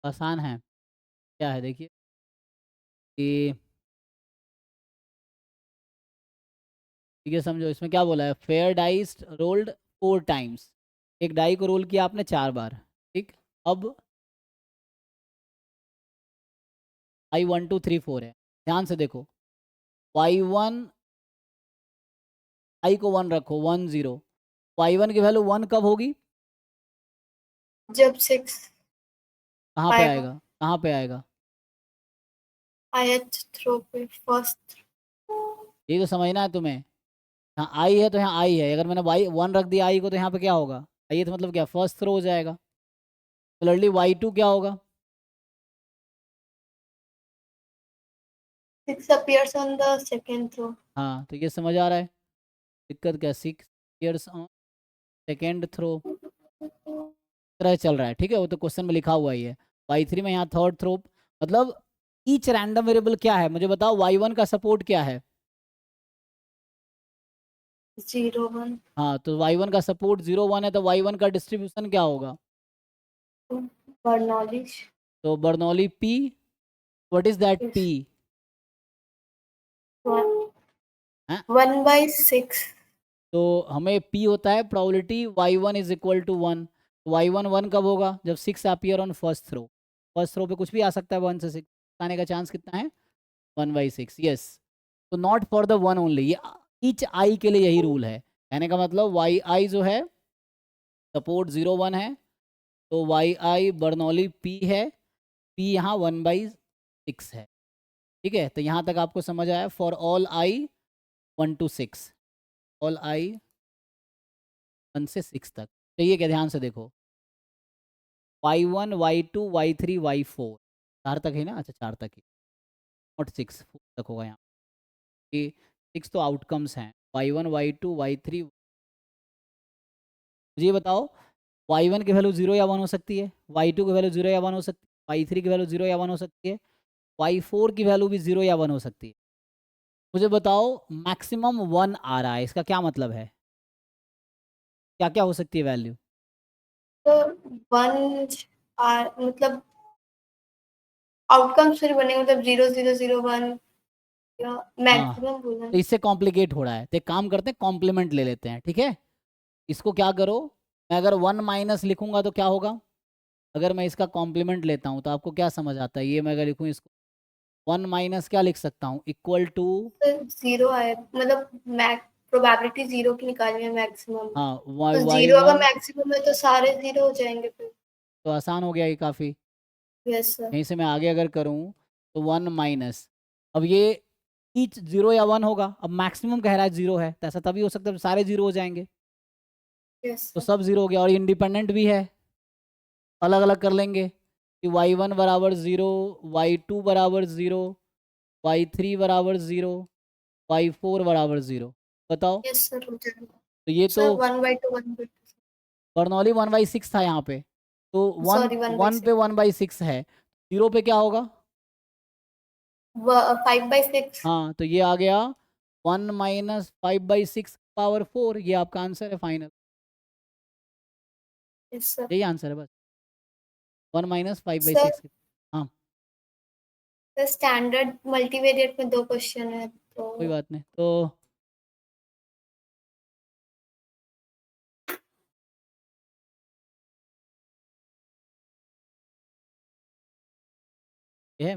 आसान है। क्या है देखिए कि ये समझो इसमें क्या बोला है, फेयर डाइस रोल्ड 4 टाइम्स। एक डाई को रोल किया आपने 4 बार, ठीक? अब आई 1 2 3 4 है। ध्यान से देखो, वाई 1 आई को 1 रखो, 1 0। वाई 1 की वैल्यू 1 कब होगी? जब 6 कहाँ पे आएगा, आएगा? कहाँ पे आएगा? ith थ्रो पे, फर्स्ट। ये तो समझना है तुम्हें। यहाँ आई है तो यहाँ आई है, अगर मैंने वाई 1 रख दिया आई को तो यहाँ पे क्या होगा? आई तो मतलब क्या, फर्स्ट थ्रो हो जाएगा। सिमिलरली वाई 2 क्या होगा? 6 appears on the second throw। हाँ, तो ये समझ आ रहा है दिक्कत क्या? 6 ईयर्स ऑन सेकेंड थ्रो तरह चल रहा है, ठीक है? वो तो क्वेश्चन में लिखा हुआ ही है। वाई 3 में यहाँ थर्ड थ्रो, मतलब ईच रैंडम वेरिएबल क्या है मुझे बताओ? वाई 1 का सपोर्ट क्या है? 0 1 हाँ, तो वाई 1 का सपोर्ट 0 1 है, तो वाई 1 का डिस्ट्रीब्यूशन क्या होगा? बर्नौली तो Bernoulli P, what is that is P? 1/6। तो हमें पी होता है probability Y 1 is equal to 1। Y 1 1 कब होगा? जब 6 appear on first throw. First throw पे कुछ भी आ सकता है, 1 से 6 आने का चांस कितना है? 1/6, यस। तो not for the one only, ये ईच आई के लिए यही रूल है। कहने का मतलब वाई आई जो है सपोर्ट 0 1 है, तो वाई आई बर्नौली पी है, पी यहाँ 1/6 है, ठीक है? तो यहाँ तक आपको समझ आया? For all I 1 to 6, all I 1 से 6 तक चाहिए क्या? ध्यान से देखो, वाई 1 वाई 2 वाई 3 वाई 4, 4 तक है ना? अच्छा 4 तक ही, नॉट 6 तक होगा यहाँ। ये 6 तो आउटकम्स हैं, वाई 1 वाई 2 वाई 3। मुझे ये बताओ, वाई 1 की वैल्यू 0 या 1 हो सकती है, वाई 2 की वैल्यू 0 या 1 हो सकती है, वाई 3 की वैल्यू 0 या 1 हो सकती है, वाई 4 की वैल्यू भी 0 या 1 हो सकती है। मुझे बताओ मैक्सिमम 1 आ रहा है, इसका क्या मतलब है? क्या क्या हो सकती है वैल्यू? तो 1 मतलब आउटकम्स फिर बनेंगे, मतलब 0 0 0 1 या हाँ, मैक्सिमम बोला तो है। इससे कॉम्प्लिकेट हो रहा है, तो एक काम करते हैं, कॉम्प्लीमेंट ले लेते हैं, ठीक है? इसको क्या करो, मैं अगर 1 माइनस लिखूंगा तो क्या होगा? अगर मैं इसका कॉम्प्लीमेंट लेता हूँ तो आपको क्या समझ आता है? ये मैं अगर लिखूँ इसको, 1 माइनस क्या लिख सकता हूँ? इक्वल टू, तो 0 आए, मतलब मैक प्रोबेबिलिटी 0 की निकालनी है मैक्सिमम। हाँ, वाई तो वाई 0 अगर 1, मैक्सिमम है तो सारे 0 हो जाएंगे फिर। तो आसान हो गया ये काफ़ी। Yes sir. यहीं से मैं आगे अगर करूँ तो 1 माइनस, अब ये ईच 0 या 1 होगा, अब मैक्सिमम कह रहा है 0 है, तो ऐसा तभी हो सकता है सारे 0 हो जाएंगे, यस तो सर। सब 0 हो गया। और इंडिपेंडेंट भी है, अलग अलग कर लेंगे कि वाई 1 बराबर 0, वाई 2 बराबर 0, वाई 3 बराबर 0, वाई 4 बराबर 0। बताओ, यस सर, हो जाएगा। तो ये तो सर 1/2 1/2, बर्नौली 1/6 था यहाँ पे, तो वन सॉरी वन बाई 1 पे सिक्स 1/6 है, 0 पे क्या होगा? 5/6। हाँ, तो ये आ गया 1 माइनस 5/6 पावर 4, ये आपका आंसर है फाइनल। Yes sir. यही आंसर है बस, 1 minus five by sir six हाँ, स्टैंडर्ड मल्टीवेरिएट में 2 क्वेश्चन है कोई तो। बात नहीं। तो ये है